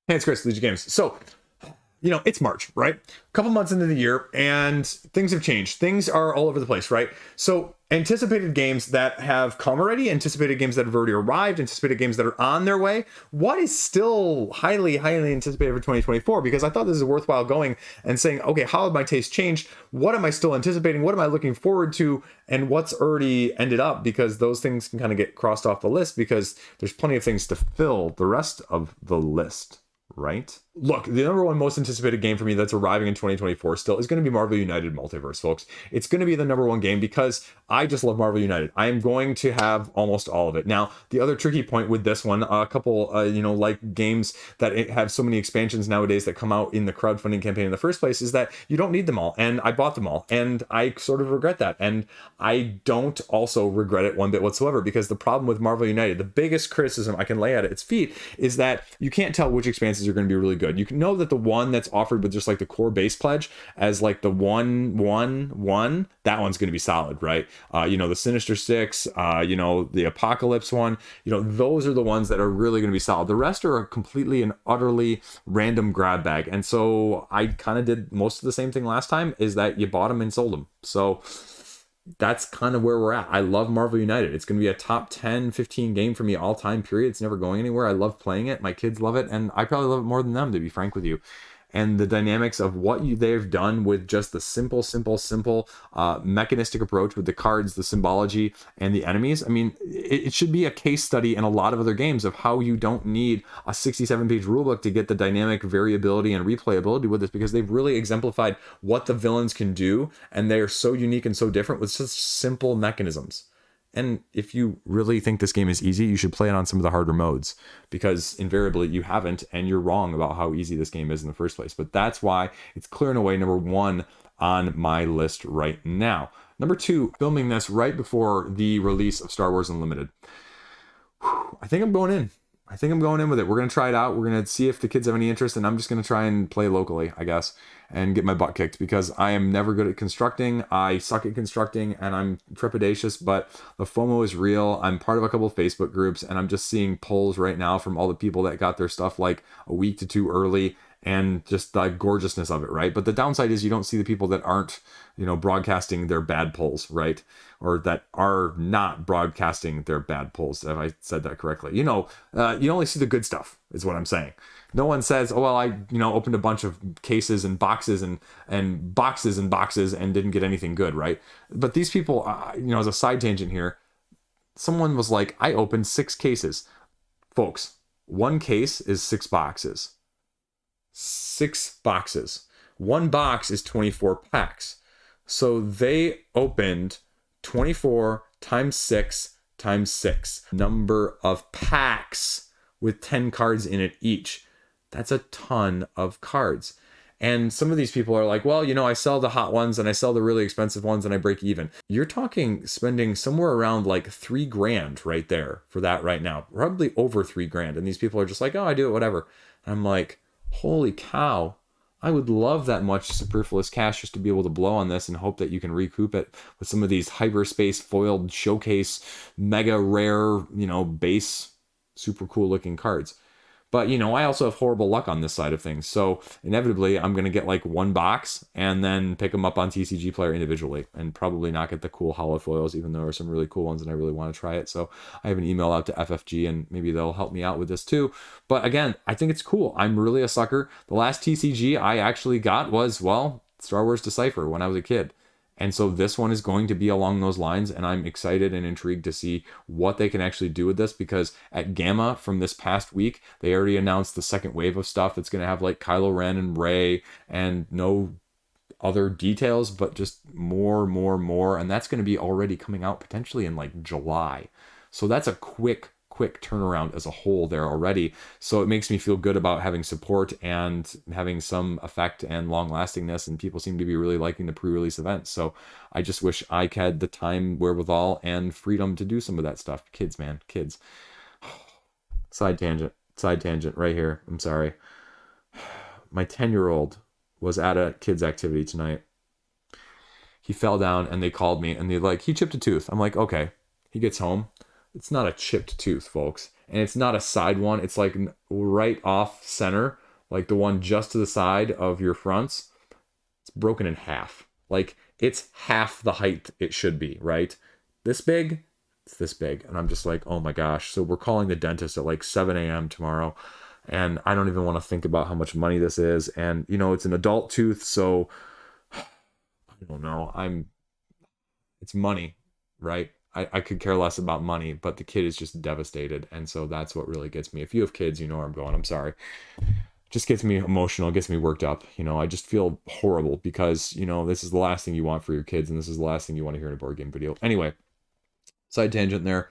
Hey, it's Chris, Liege Games. So, it's March, right? A couple months into the year, and things have changed. Things are all over the place, right? So, anticipated games that have come already, anticipated games that have already arrived, anticipated games that are on their way. What is still highly, highly anticipated for 2024? Because I thought this is worthwhile going and saying, okay, how have my tastes changed? What am I still anticipating? What am I looking forward to? And what's already ended up? Because those things can kind of get crossed off the list because there's plenty of things to fill the rest of the list. Right? Look, the number one most anticipated game for me that's arriving in 2024 still is going to be Marvel United Multiverse, folks. It's going to be the number one game because I just love Marvel United. I am going to have almost all of it. Now, the other tricky point with this one, a couple, like games that have so many expansions nowadays that come out in the crowdfunding campaign in the first place is that you don't need them all. And I bought them all. And I sort of regret that. And I don't also regret it one bit whatsoever because the problem with Marvel United, the biggest criticism I can lay at its feet is that you can't tell which expansions are going to be really good. You can know that the one that's offered with just like the core base pledge as like the one, that one's going to be solid, right? The Sinister Six, the Apocalypse one, those are the ones that are really going to be solid. The rest are a completely and utterly random grab bag. And so I kind of did most of the same thing last time is that you bought them and sold them. So that's kind of where we're at. I love Marvel United. It's going to be a top 10, 15 game for me all time, period. It's never going anywhere. I love playing it. My kids love it. And I probably love it more than them, to be frank with you. And the dynamics of what they've done with just the simple mechanistic approach with the cards, the symbology, and the enemies. I mean, it should be a case study in a lot of other games of how you don't need a 67-page rulebook to get the dynamic variability and replayability with this, because they've really exemplified what the villains can do, and they're so unique and so different with such simple mechanisms. And if you really think this game is easy, you should play it on some of the harder modes, because invariably you haven't, and you're wrong about how easy this game is in the first place. But that's why it's clear and away number one on my list right now. Number two, filming this right before the release of Star Wars Unlimited. I think I'm going in. With it. We're going to try it out. We're going to see if the kids have any interest, and I'm just going to try and play locally, I guess, and get my butt kicked because I am never good at constructing. I suck at constructing, and I'm trepidatious, but the FOMO is real. I'm part of a couple of Facebook groups, and I'm just seeing polls right now from all the people that got their stuff like a week to two early, and just the gorgeousness of it, right? But the downside is you don't see the people that aren't, broadcasting their bad polls, right? Or that are not broadcasting their bad polls, if I said that correctly. You only see the good stuff, is what I'm saying. No one says, oh, well, I, opened a bunch of cases and boxes and boxes and boxes and didn't get anything good, right? But these people, as a side tangent here, someone was like, I opened 6 cases. Folks, one case is 6 boxes. 6 boxes. One box is 24 packs. So they opened 24 times 6 times 6 number of packs with 10 cards in it each. That's a ton of cards. And some of these people are like, well, I sell the hot ones and I sell the really expensive ones and I break even. You're talking spending somewhere around like $3,000 right there for that right now, probably over $3,000. And these people are just like, oh, I do it, whatever. And I'm like, holy cow. I would love that much superfluous cash just to be able to blow on this and hope that you can recoup it with some of these hyperspace foiled showcase, mega rare, base, super cool looking cards. But, I also have horrible luck on this side of things. So inevitably, I'm going to get like one box and then pick them up on TCG Player individually and probably not get the cool hollow foils, even though there are some really cool ones and I really want to try it. So I have an email out to FFG and maybe they'll help me out with this too. But again, I think it's cool. I'm really a sucker. The last TCG I actually got was, Star Wars Decipher when I was a kid. And so this one is going to be along those lines, and I'm excited and intrigued to see what they can actually do with this, because at Gamma from this past week, they already announced the second wave of stuff that's going to have like Kylo Ren and Rey and no other details, but just more, and that's going to be already coming out potentially in like July. So that's a quick turnaround as a whole there already. So it makes me feel good about having support and having some effect and long lastingness, and people seem to be really liking the pre-release event. So I just wish I had the time, wherewithal, and freedom to do some of that stuff. Kids, man, kids. Side tangent right here. I'm sorry. My 10-year-old was at a kids activity tonight. He fell down and they called me and they're like, he chipped a tooth. I'm like, okay. He gets home. It's not a chipped tooth, folks. and it's not a side one. It's like right off center, like the one just to the side of your fronts. It's broken in half. Like it's half the height it should be, right? This big, it's this big. And I'm just like, oh my gosh. So we're calling the dentist at like 7 a.m. tomorrow. And I don't even want to think about how much money this is. And, you know, it's an adult tooth. So I don't know. It's money, right? I could care less about money, but the kid is just devastated. And so that's what really gets me. If you have kids, you know where I'm going. I'm sorry. Just gets me emotional, gets me worked up. You know, I just feel horrible because, you know, this is the last thing you want for your kids, and this is the last thing you want to hear in a board game video. Anyway, side tangent there.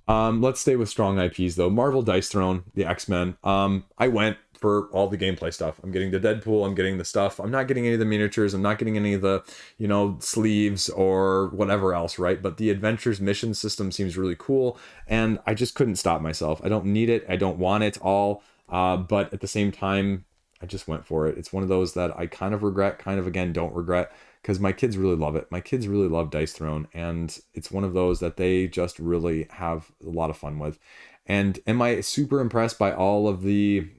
Let's stay with strong IPs though. Marvel Dice Throne, the X-Men. I went for all the gameplay stuff. I'm getting the Deadpool, I'm getting the stuff. I'm not getting any of the miniatures, I'm not getting any of the, you know, sleeves or whatever else, right? But the Adventures mission system seems really cool, and I just couldn't stop myself. I don't need it, I don't want it all, but at the same time, I just went for it. It's one of those that I kind of regret, kind of again don't regret, because my kids really love it. My kids really love Dice Throne, and it's one of those that they just really have a lot of fun with. And am I super impressed by all of the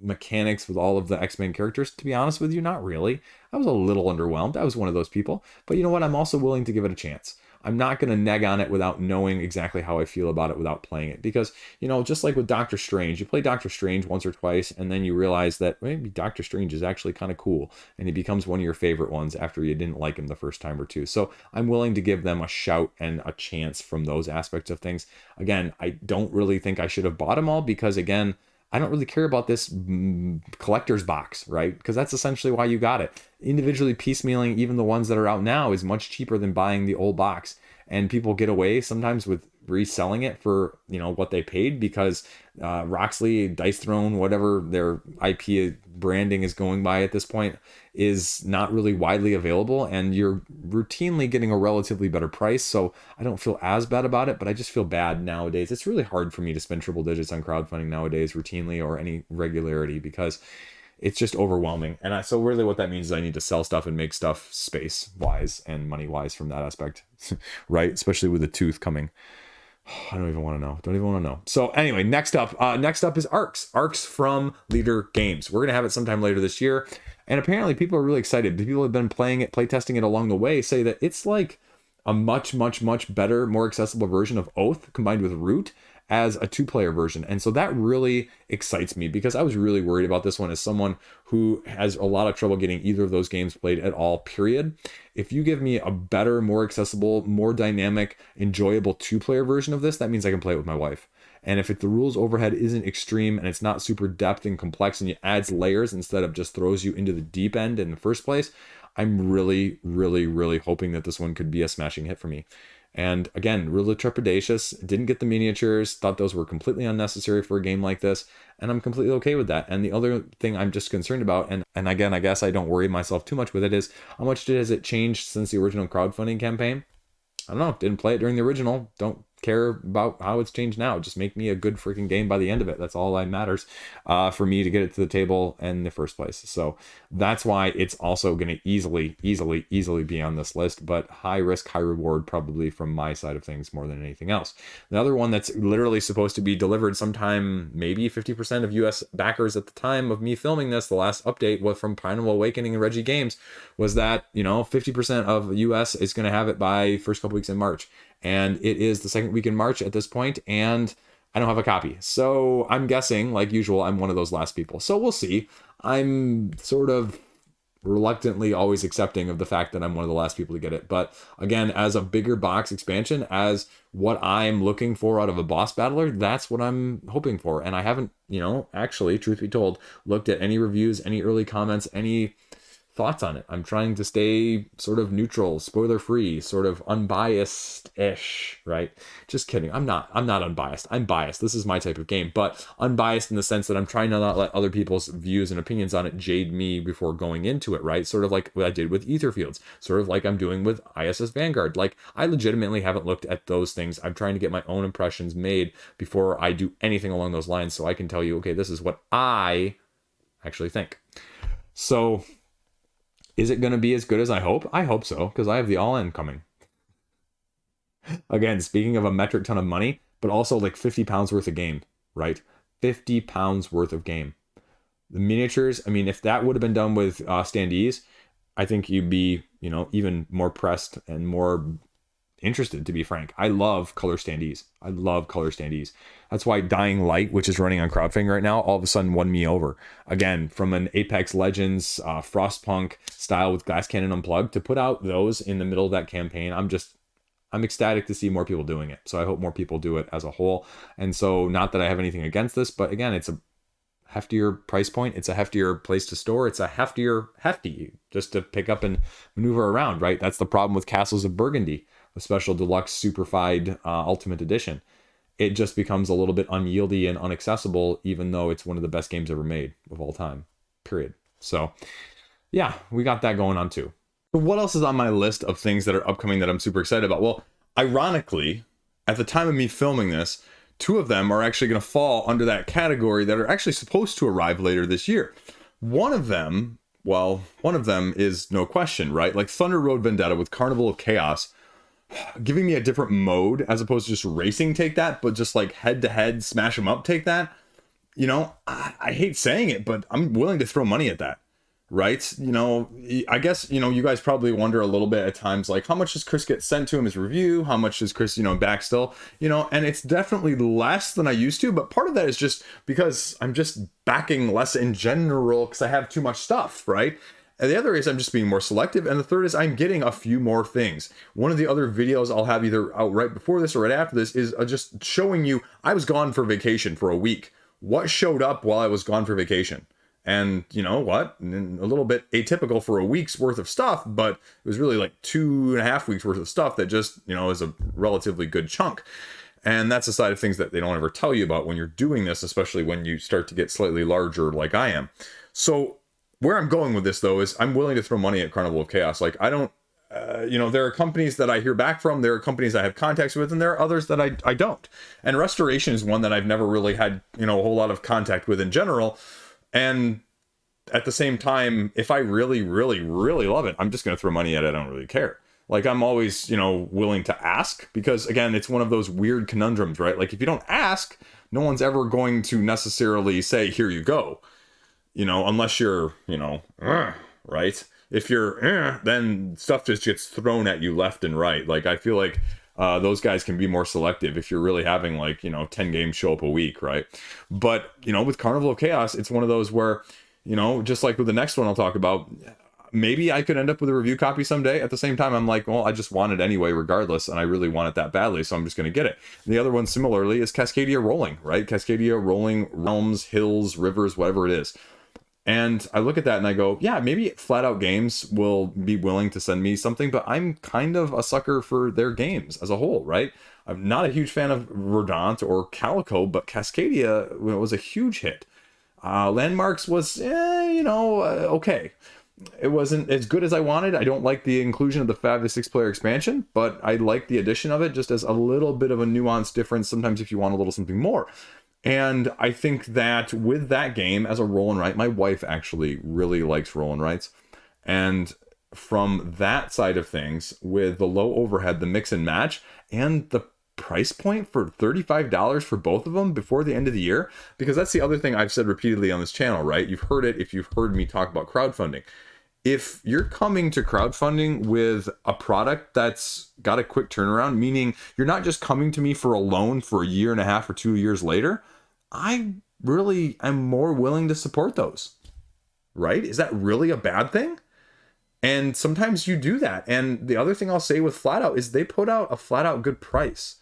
mechanics with all of the X-Men characters? To be honest with you, not really. I was a little underwhelmed. I was one of those people. But you know what? I'm also willing to give it a chance. I'm not going to neg on it without knowing exactly how I feel about it without playing it. Because, you know, just like with Doctor Strange, you play Doctor Strange once or twice, and then you realize that maybe Doctor Strange is actually kind of cool, and he becomes one of your favorite ones after you didn't like him the first time or two. So I'm willing to give them a shout and a chance from those aspects of things. Again, I don't really think I should have bought them all because, again, I don't really care about this collector's box, right? Because that's essentially why you got it. Individually piecemealing even the ones that are out now is much cheaper than buying the old box. And people get away sometimes with reselling it for, you know, what they paid because Roxley, Dice Throne, whatever their IP branding is going by at this point, is not really widely available, and you're routinely getting a relatively better price. So I don't feel as bad about it, but I just feel bad nowadays. It's really hard for me to spend triple digits on crowdfunding nowadays routinely or any regularity because it's just overwhelming. And so really what that means is I need to sell stuff and make stuff space wise and money wise from that aspect, right? Especially with the tooth coming. I don't even want to know. Don't even want to know. So anyway, next up is Arcs. Arcs from Leader Games. We're going to have it sometime later this year. And apparently people are really excited. The people who have been playing it, playtesting it along the way say that it's like a much, much, much better, more accessible version of Oath combined with Root as a two-player version. And so that really excites me because I was really worried about this one as someone who has a lot of trouble getting either of those games played at all, period. If you give me a better, more accessible, more dynamic, enjoyable two-player version of this, that means I can play it with my wife. And if the rules overhead isn't extreme and it's not super depth and complex and it adds layers instead of just throws you into the deep end in the first place, I'm really, really, really hoping that this one could be a smashing hit for me. And again, really trepidatious, didn't get the miniatures, thought those were completely unnecessary for a game like this, and I'm completely okay with that. And the other thing I'm just concerned about, and again, I guess I don't worry myself too much with it, is how much has it changed since the original crowdfunding campaign? I don't know, didn't play it during the original, don't care about how it's changed now. Just make me a good freaking game by the end of it. That's all that matters for me to get it to the table in the first place. So that's why it's also going to easily be on this list, but high risk, high reward probably from my side of things more than anything else. The other one that's literally supposed to be delivered sometime, maybe 50% of US backers at the time of me filming this, the last update was from Primal Awakening and Reggie Games, was that, you know, 50% of US is going to have it by first couple weeks in March. And it is the second week in March at this point, and I don't have a copy. So I'm guessing, like usual, I'm one of those last people. So we'll see. I'm sort of reluctantly always accepting of the fact that I'm one of the last people to get it. But again, as a bigger box expansion, as what I'm looking for out of a boss battler, that's what I'm hoping for. And I haven't, you know, actually, truth be told, looked at any reviews, any early comments, any thoughts on it. I'm trying to stay sort of neutral, spoiler free, sort of unbiased-ish, right? Just kidding. I'm not unbiased. I'm biased. This is my type of game, but unbiased in the sense that I'm trying to not let other people's views and opinions on it jade me before going into it, right? Sort of like what I did with Etherfields, sort of like I'm doing with ISS Vanguard. Like, I legitimately haven't looked at those things. I'm trying to get my own impressions made before I do anything along those lines, so I can tell you, okay, this is what I actually think. So is it going to be as good as I hope? I hope so, because I have the all-in coming. Again, speaking of a metric ton of money, but also like 50 pounds worth of game, right? 50 pounds worth of game. The miniatures, I mean, if that would have been done with standees, I think you'd be, you know, even more pressed and more interested, to be frank. I love color standees. I love color standees. That's why Dying Light, which is running on crowdfunding right now, all of a sudden won me over. Again, from an Apex Legends Frostpunk style with Glass Cannon Unplugged, to put out those in the middle of that campaign, I'm ecstatic to see more people doing it. So I hope more people do it as a whole. And so, not that I have anything against this, but again, it's a heftier price point. It's a heftier place to store. It's a hefty just to pick up and maneuver around, right? That's the problem with Castles of Burgundy, a special deluxe superfied ultimate edition. It just becomes a little bit unyieldy and unaccessible, even though it's one of the best games ever made of all time, period. So yeah, we got that going on too. But what else is on my list of things that are upcoming that I'm super excited about? Well, ironically, at the time of me filming this, 2 of them are actually going to fall under that category that are actually supposed to arrive later this year. One of them is no question, right? Like Thunder Road Vendetta with Carnival of Chaos, giving me a different mode as opposed to just racing, take that, but just like head-to-head, smash them up, take that. You know, I hate saying it, but I'm willing to throw money at that. Right? You know, I guess, you know, you guys probably wonder a little bit at times, like, how much does Chris get sent to him as review? How much does Chris, you know, back still? You know, and it's definitely less than I used to, but part of that is just because I'm just backing less in general because I have too much stuff, right? And the other is I'm just being more selective. And the third is I'm getting a few more things. One of the other videos I'll have either out right before this or right after this is just showing you I was gone for vacation for a week. What showed up while I was gone for vacation? And you know what? A little bit atypical for a week's worth of stuff, but it was really like 2.5 weeks worth of stuff that just, you know, is a relatively good chunk. And that's a side of things that they don't ever tell you about when you're doing this, especially when you start to get slightly larger like I am. So where I'm going with this, though, is I'm willing to throw money at Carnival of Chaos. Like, I don't, you know, there are companies that I hear back from, there are companies I have contacts with, and there are others that I don't. And Restoration is one that I've never really had, you know, a whole lot of contact with in general. And at the same time, if I really, really, really love it, I'm just going to throw money at it. I don't really care. Like, I'm always, you know, willing to ask because, again, it's one of those weird conundrums, right? Like, if you don't ask, no one's ever going to necessarily say, here you go, you know, unless you're, you know, right? If you're, then stuff just gets thrown at you left and right. Like, I feel like those guys can be more selective if you're really having, like, you know, 10 games show up a week, right? But, you know, with Carnival of Chaos, it's one of those where, you know, just like with the next one I'll talk about, maybe I could end up with a review copy someday. At the same time, I'm like, well, I just want it anyway, regardless, and I really want it that badly, so I'm just going to get it. And the other one, similarly, is Cascadia Rolling, right? Cascadia Rolling, realms, hills, rivers, whatever it is. And I look at that and I go, yeah, maybe Flat Out Games will be willing to send me something, but I'm kind of a sucker for their games as a whole, right? I'm not a huge fan of Verdant or Calico, but Cascadia was a huge hit. Landmarks was, you know, okay. It wasn't as good as I wanted. I don't like the inclusion of the 5 to 6 player expansion, but I like the addition of it just as a little bit of a nuanced difference sometimes if you want a little something more. And I think that with that game as a roll and write, my wife actually really likes roll and writes. And from that side of things, with the low overhead, the mix and match, and the price point for $35 for both of them before the end of the year, because that's the other thing I've said repeatedly on this channel, right? You've heard it if you've heard me talk about crowdfunding. If you're coming to crowdfunding with a product that's got a quick turnaround, meaning you're not just coming to me for a loan for 1.5 years or 2 years later, I really am more willing to support those, right? Is that really a bad thing? And sometimes you do that. And the other thing I'll say with Flat Out is they put out a flat out good price.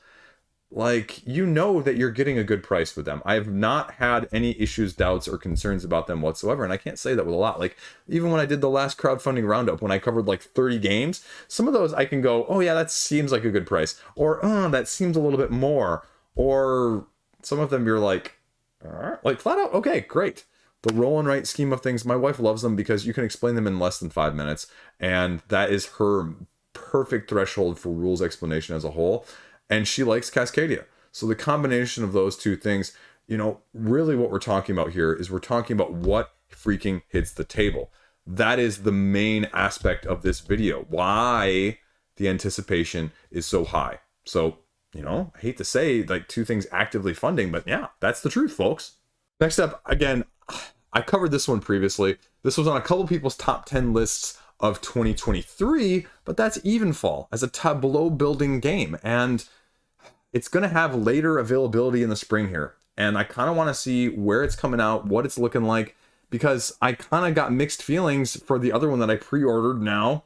Like, you know that you're getting a good price with them. I have not had any issues, doubts, or concerns about them whatsoever. And I can't say that with a lot. Like, even when I did the last crowdfunding roundup, when I covered like 30 games, some of those I can go, oh yeah, that seems like a good price. Or, oh, that seems a little bit more. Or some of them you're like Flat Out, okay, great. The roll and write scheme of things, my wife loves them because you can explain them in less than 5 minutes. And that is her perfect threshold for rules explanation as a whole. And she likes Cascadia. So the combination of those two things, you know, really what we're talking about here is we're talking about what freaking hits the table. That is the main aspect of this video. Why the anticipation is so high. So you know, I hate to say like two things actively funding, but yeah, that's the truth, folks. Next up, again, I covered this one previously. This was on a couple people's top 10 lists of 2023, but that's Evenfall as a tableau building game. And it's going to have later availability in the spring here. And I kind of want to see where it's coming out, what it's looking like, because I kind of got mixed feelings for the other one that I pre-ordered now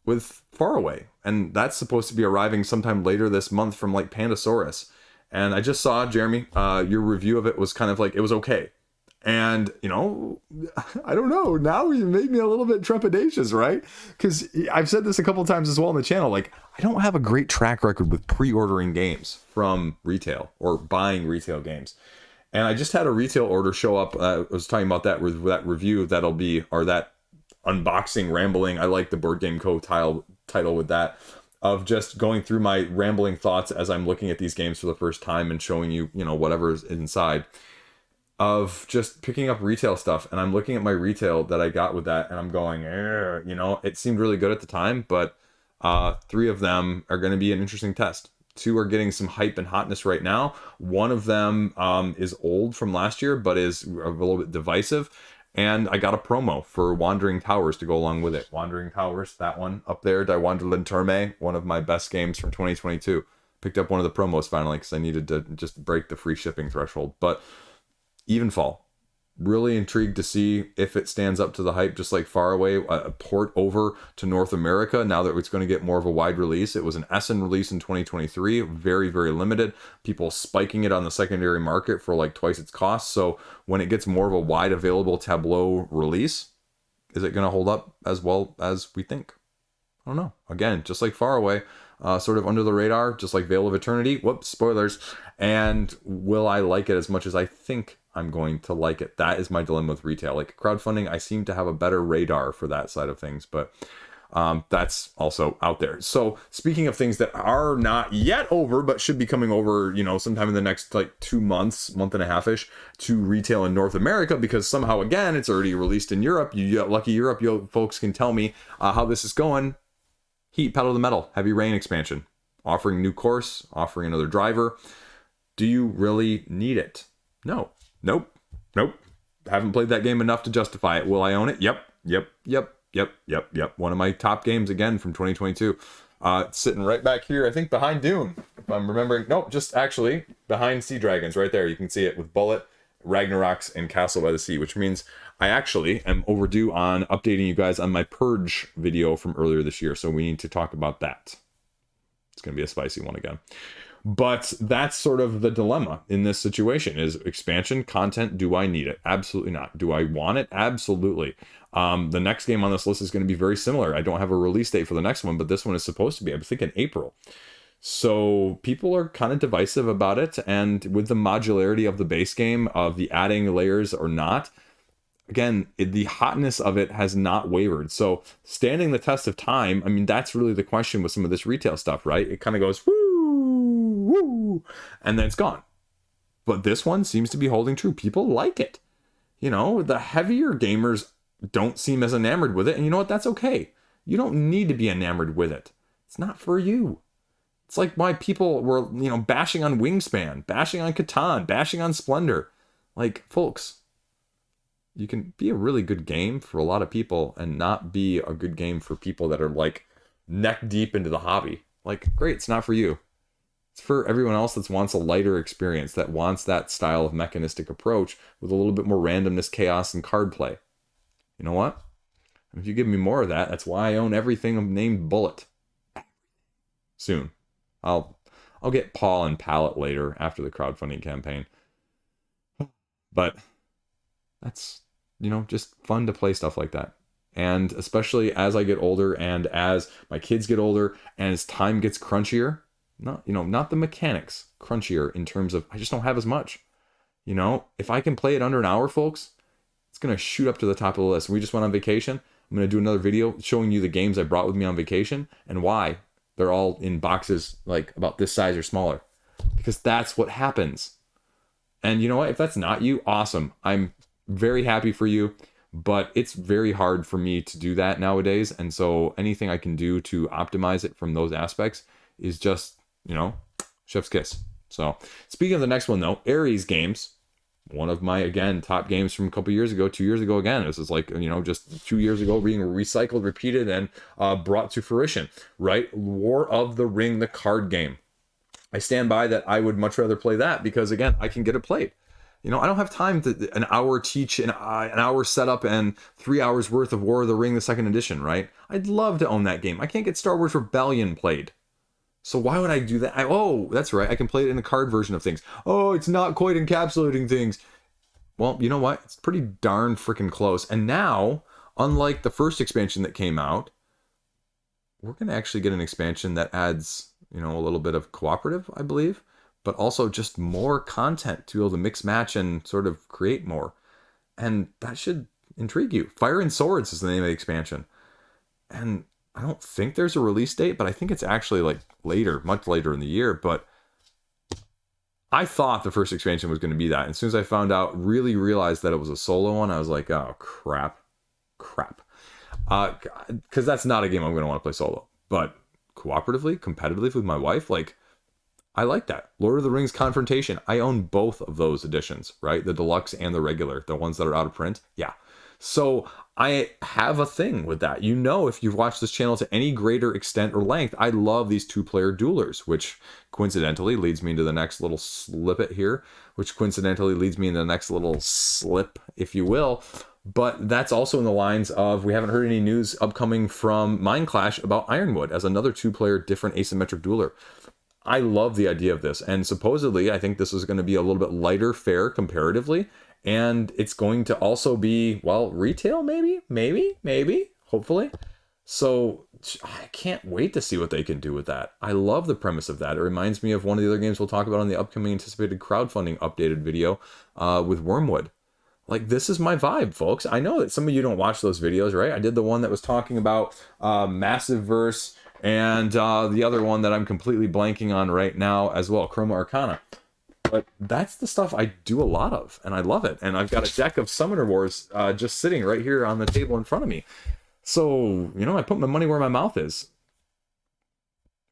with Faraway. And that's supposed to be arriving sometime later this month from like Pandasaurus. And I just saw, Jeremy, your review of it was kind of like, it was okay. And, you know, I don't know. Now you made me a little bit trepidatious, right? Because I've said this a couple times as well on the channel. Like, I don't have a great track record with pre-ordering games from retail or buying retail games. And I just had a retail order show up. I was talking about that with that review that'll be, or that unboxing, rambling. I like the Board Game Co. title with that, of just going through my rambling thoughts as I'm looking at these games for the first time and showing you, you know, whatever is inside. Of just picking up retail stuff, and I'm looking at my retail that I got with that, and I'm going, you know, it seemed really good at the time, but 3 of them are going to be an interesting test. 2 are getting some hype and hotness right now. 1 of them is old from last year, but is a little bit divisive. And I got a promo for Wandering Towers to go along with it. Wandering Towers, that one up there, Die Wanderland, one of my best games from 2022. Picked up one of the promos finally because I needed to just break the free shipping threshold. But Evenfall, really intrigued to see if it stands up to the hype, just like Faraway, a port over to North America now that it's going to get more of a wide release. It was an Essen release in 2023, very, very limited. People spiking it on the secondary market for like twice its cost. So when it gets more of a wide available tableau release, is it going to hold up as well as we think? I don't know. Again, just like Faraway, sort of under the radar, just like Veil of Eternity. Whoops, spoilers. And will I like it as much as I think I'm going to like it? That is my dilemma with retail. Like crowdfunding, I seem to have a better radar for that side of things, but that's also out there. So speaking of things that are not yet over, but should be coming over, you know, sometime in the next like 2 months, month and a half-ish, to retail in North America, because somehow, again, it's already released in Europe. You lucky Europe, you folks can tell me how this is going. Heat, Pedal to the Metal, Heavy Rain expansion, offering new course, offering another driver. Do you really need it? No. Nope. Haven't played that game enough to justify it. Will I own it? Yep. One of my top games again from 2022. It's sitting right back here, I think behind Dune, if I'm remembering. Nope, just actually behind Sea Dragons right there. You can see it with Bullet, Ragnaroks, and Castle by the Sea, which means I actually am overdue on updating you guys on my Purge video from earlier this year. So we need to talk about that. It's going to be a spicy one again. But that's sort of the dilemma in this situation is expansion content. Do I need it? Absolutely not. Do I want it? Absolutely. The next game on this list is going to be very similar. I don't have a release date for the next one, but this one is supposed to be, I'm thinking April. So people are kind of divisive about it. And with the modularity of the base game, of the adding layers or not, again, the hotness of it has not wavered. So standing the test of time, I mean, that's really the question with some of this retail stuff, right? It kind of goes, woo, and then it's gone. But this one seems to be holding true. People like it. You know, the heavier gamers don't seem as enamored with it. And you know what? That's okay. You don't need to be enamored with it. It's not for you. It's like why people were, you know, bashing on Wingspan, bashing on Catan, bashing on Splendor. Like, folks, you can be a really good game for a lot of people and not be a good game for people that are like neck deep into the hobby. Like, great, it's not for you. It's for everyone else that wants a lighter experience, that wants that style of mechanistic approach with a little bit more randomness, chaos, and card play. You know what? If you give me more of that, that's why I own everything named Bullet. Soon. I'll get Paw and Palette later after the crowdfunding campaign. But that's, you know, just fun to play stuff like that. And especially as I get older and as my kids get older and as time gets crunchier, not the mechanics, crunchier in terms of I just don't have as much. You know, if I can play it under an hour, folks, it's going to shoot up to the top of the list. We just went on vacation. I'm going to do another video showing you the games I brought with me on vacation and why they're all in boxes like about this size or smaller. Because that's what happens. And you know what? If that's not you, awesome. I'm very happy for you. But it's very hard for me to do that nowadays. And so anything I can do to optimize it from those aspects is just, you know, Chef's kiss. So, speaking of the next one, though, Ares games. One of my, again, top games from a couple years ago, 2 years ago again. This is like, just 2 years ago being recycled, repeated, and brought to fruition, right? War of the Ring, the card game. I stand by that. I would much rather play that because, again, I can get it played. I don't have time to an hour teach, an hour setup, and 3 hours worth of War of the Ring, the second edition, right? I'd love to own that game. I can't get Star Wars Rebellion played. So why would I do that? Oh, that's right. I can play it in the card version of things. Oh, it's not quite encapsulating things. Well, you know what? It's pretty darn freaking close. And now, unlike the first expansion that came out, we're going to actually get an expansion that adds, a little bit of cooperative, I believe, but also just more content to be able to mix, match, and sort of create more. And that should intrigue you. Fire and Swords is the name of the expansion. And I don't think there's a release date, but I think it's actually like later, much later in the year. But I thought the first expansion was going to be that. And as soon as I found out, really realized that it was a solo one, I was like, oh, crap. Because that's not a game I'm going to want to play solo. But cooperatively, competitively with my wife, I like that. Lord of the Rings Confrontation. I own both of those editions, right? The deluxe and the regular, the ones that are out of print. Yeah. So I have a thing with that. If you've watched this channel to any greater extent or length, I love these 2-player duelers, which coincidentally leads me into the next little snippet here, which coincidentally leads me into the next little slip, if you will. But that's also in the lines of, we haven't heard any news upcoming from Mindclash about Ironwood as another 2-player different asymmetric dueler. I love the idea of this. And supposedly, I think this is going to be a little bit lighter fare comparatively. And it's going to also be, retail, maybe, hopefully. So I can't wait to see what they can do with that. I love the premise of that. It reminds me of one of the other games we'll talk about on the upcoming anticipated crowdfunding updated video with Wormwood. This is my vibe, folks. I know that some of you don't watch those videos, right? I did the one that was talking about Massive Verse and the other one that I'm completely blanking on right now as well, Chroma Arcana. But that's the stuff I do a lot of, and I love it. And I've got a deck of Summoner Wars just sitting right here on the table in front of me. So, I put my money where my mouth is.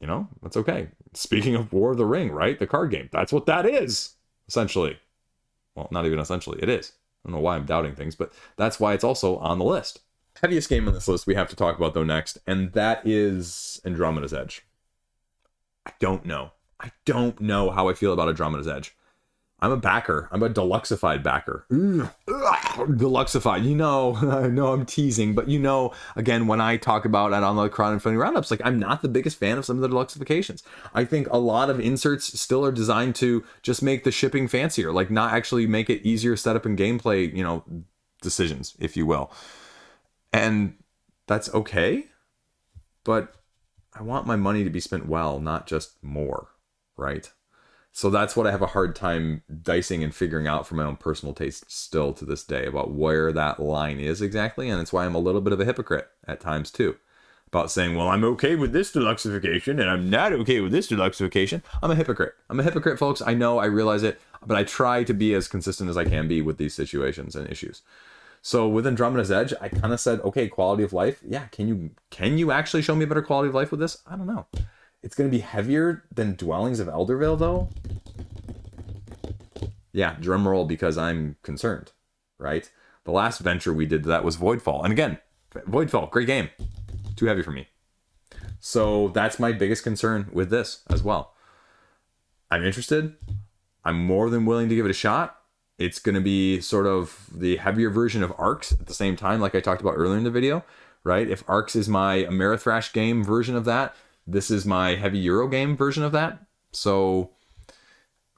That's okay. Speaking of War of the Ring, right? The card game. That's what that is, essentially. Well, not even essentially. It is. I don't know why I'm doubting things, but that's why it's also on the list. Heaviest game on this list we have to talk about, though, next, and that is Andromeda's Edge. I don't know how I feel about Andromeda's Edge. I'm a backer. I'm a Deluxified backer. Deluxified. I know I'm teasing, but again, when I talk about it on the crowdfunding roundups, I'm not the biggest fan of some of the Deluxifications. I think a lot of inserts still are designed to just make the shipping fancier, not actually make it easier setup and gameplay, decisions, if you will. And that's okay, but I want my money to be spent well, not just more, right? So that's what I have a hard time dicing and figuring out for my own personal taste still to this day about where that line is exactly. And it's why I'm a little bit of a hypocrite at times too, about saying, well, I'm okay with this Deluxification and I'm not okay with this Deluxification. I'm a hypocrite. I'm a hypocrite, folks. I know, I realize it, but I try to be as consistent as I can be with these situations and issues. So with Andromeda's Edge, I kind of said, okay, quality of life. Yeah, can you actually show me a better quality of life with this? I don't know. It's going to be heavier than Dwellings of Eldervale, though. Yeah, drum roll, because I'm concerned, right? The last venture we did that was Voidfall. And again, Voidfall, great game. Too heavy for me. So that's my biggest concern with this as well. I'm interested. I'm more than willing to give it a shot. It's going to be sort of the heavier version of Arcs at the same time, like I talked about earlier in the video, right? If Arcs is my Amerithrash game version of that, this is my heavy Euro game version of that. So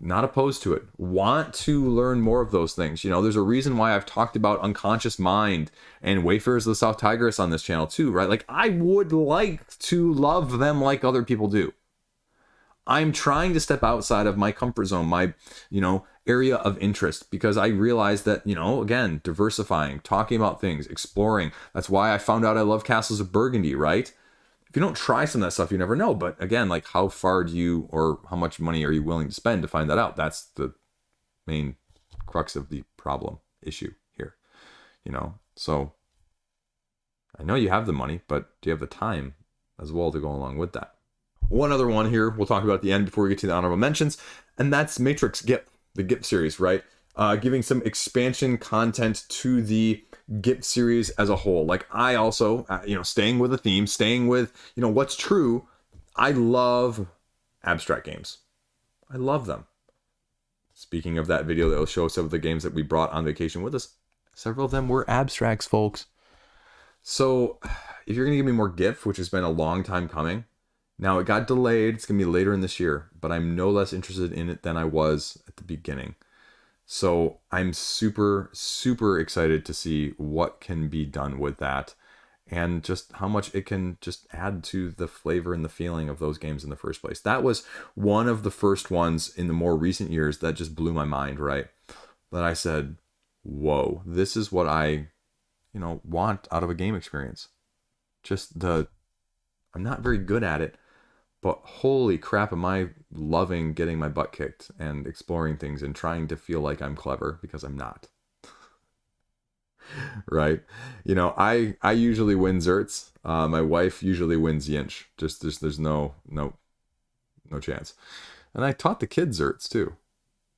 not opposed to it. Want to learn more of those things. There's a reason why I've talked about Unconscious Mind and Wayfarers of the South Tigris on this channel too, right? I would like to love them like other people do. I'm trying to step outside of my comfort zone, my, area of interest, because I realize that, again, diversifying, talking about things, exploring. That's why I found out I love Castles of Burgundy, right? If you don't try some of that stuff, you never know. But again, how far do you, or how much money are you willing to spend to find that out? That's the main crux of the problem issue here, So I know you have the money, but do you have the time as well to go along with that? One other one here we'll talk about at the end before we get to the honorable mentions, and that's MATRX GIPF, the GIPF series, right? Giving some expansion content to the GIPF series as a whole. Like, I also, staying with the theme, staying with, what's true, I love abstract games. I love them. Speaking of that video that will show some of the games that we brought on vacation with us, several of them were abstracts, folks. So if you're going to give me more GIPF, which has been a long time coming, now it got delayed, it's going to be later in this year, but I'm no less interested in it than I was at the beginning. So I'm super, super excited to see what can be done with that and just how much it can just add to the flavor and the feeling of those games in the first place. That was one of the first ones in the more recent years that just blew my mind, right? That I said, whoa, this is what I, want out of a game experience. I'm not very good at it, but holy crap, am I loving getting my butt kicked and exploring things and trying to feel like I'm clever, because I'm not. Right? I usually win Zerts. My wife usually wins Yinch. There's no chance. And I taught the kids Zerts too.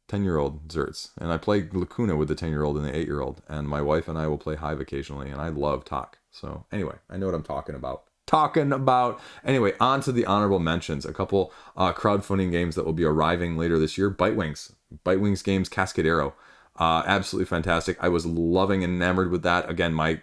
10-year-old Zerts. And I play Lacuna with the 10-year-old and the 8-year-old. And my wife and I will play Hive occasionally. And I love talk. So anyway, I know what I'm talking about. Anyway, on to the honorable mentions. A couple crowdfunding games that will be arriving later this year. Bite Wings games, Cascadia. Absolutely fantastic. I was loving and enamored with that. Again, my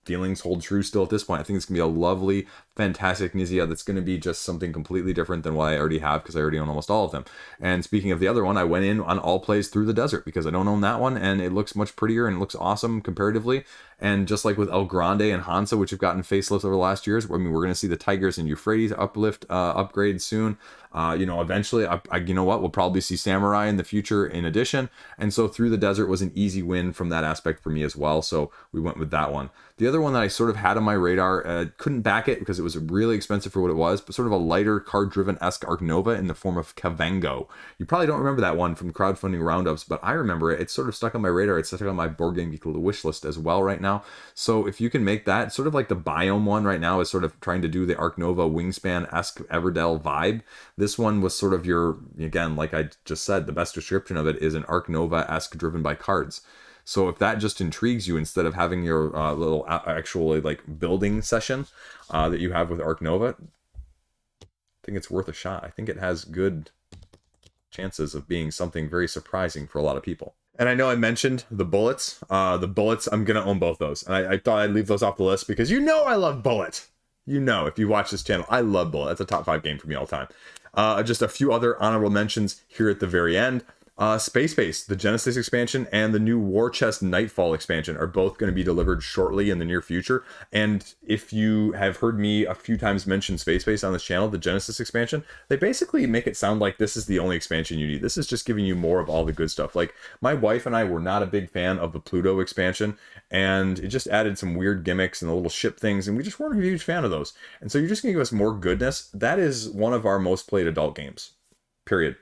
feelings hold true still at this point. I think it's going to be a lovely, fantastic Nizia that's going to be just something completely different than what I already have, because I already own almost all of them. And speaking of the other one, I went in on all plays through the desert because I don't own that one, and it looks much prettier and looks awesome comparatively. And just like with El Grande and Hansa, which have gotten facelifts over the last years, we're going to see the Tigers and Euphrates upgrade soon. Eventually, we'll probably see Samurai in the future in addition. And so Through the Desert was an easy win from that aspect for me as well. So we went with that one. The other one that I sort of had on my radar, couldn't back it because it was really expensive for what it was, but sort of a lighter card-driven-esque Arc Nova in the form of Kavango. You probably don't remember that one from crowdfunding roundups, but I remember it. It's sort of stuck on my radar. It's stuck on my Board Game Geek wish list as well right now. So if you can make that, sort of like the Biome one right now is sort of trying to do the Arc Nova Wingspan-esque Everdell vibe. This one was sort of again, like I just said, the best description of it is an Arc Nova-esque driven by cards. So if that just intrigues you, instead of having your little actually like building session that you have with Arc Nova, I think it's worth a shot. I think it has good chances of being something very surprising for a lot of people. And I know I mentioned the bullets. I'm going to own both those. And I thought I'd leave those off the list because I love Bullet. If you watch this channel, I love Bullet. That's a top 5 game for me all the time. Just a few other honorable mentions here at the very end. Space Base, the Genesis expansion, and the new War Chest Nightfall expansion are both going to be delivered shortly in the near future. And if you have heard me a few times mention Space Base on this channel, the Genesis expansion, they basically make it sound like this is the only expansion you need. This is just giving you more of all the good stuff. Like, my wife and I were not a big fan of the Pluto expansion, and it just added some weird gimmicks and the little ship things, and we just weren't a huge fan of those. And so you're just going to give us more goodness. That is one of our most played adult games. Period.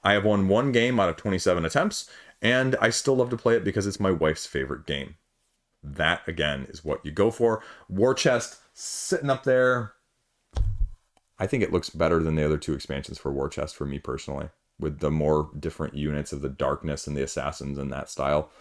I have won 1 game out of 27 attempts, and I still love to play it because it's my wife's favorite game. That, again, is what you go for. War Chest, sitting up there. I think it looks better than the other 2 expansions for War Chest for me personally, with the more different units of the Darkness and the Assassins and that style.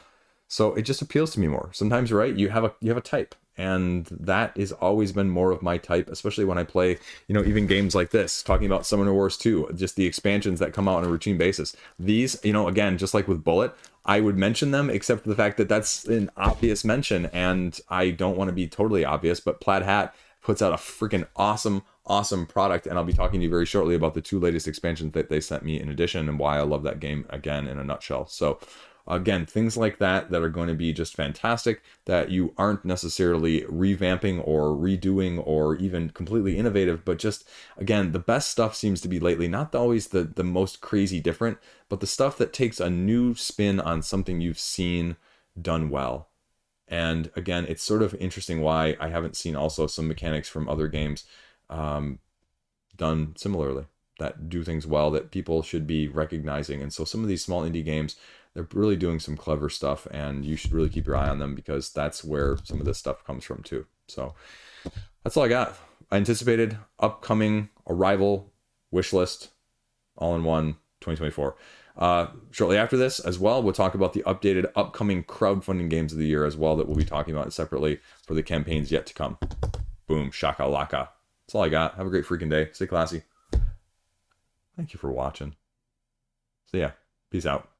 So it just appeals to me more. Sometimes you're right, you have a type. And that has always been more of my type, especially when I play, even games like this, talking about Summoner Wars 2, just the expansions that come out on a routine basis. These, again, just like with Bullet, I would mention them, except for the fact that that's an obvious mention, and I don't want to be totally obvious, but Plaid Hat puts out a freaking awesome product, and I'll be talking to you very shortly about the 2 latest expansions that they sent me in addition, and why I love that game, again, in a nutshell. So again, things like that are going to be just fantastic, that you aren't necessarily revamping or redoing or even completely innovative, but just, again, the best stuff seems to be lately not always the most crazy different, but the stuff that takes a new spin on something you've seen done well. And again, it's sort of interesting why I haven't seen also some mechanics from other games done similarly, that do things well, that people should be recognizing. And so some of these small indie games, they're really doing some clever stuff, and you should really keep your eye on them because that's where some of this stuff comes from too. So that's all I got. I anticipated upcoming arrival wish list, all in one, 2024. Shortly after this as well, we'll talk about the updated upcoming crowdfunding games of the year as well that we'll be talking about separately for the campaigns yet to come. Boom, shaka laka. That's all I got. Have a great freaking day. Stay classy. Thank you for watching. So yeah, peace out.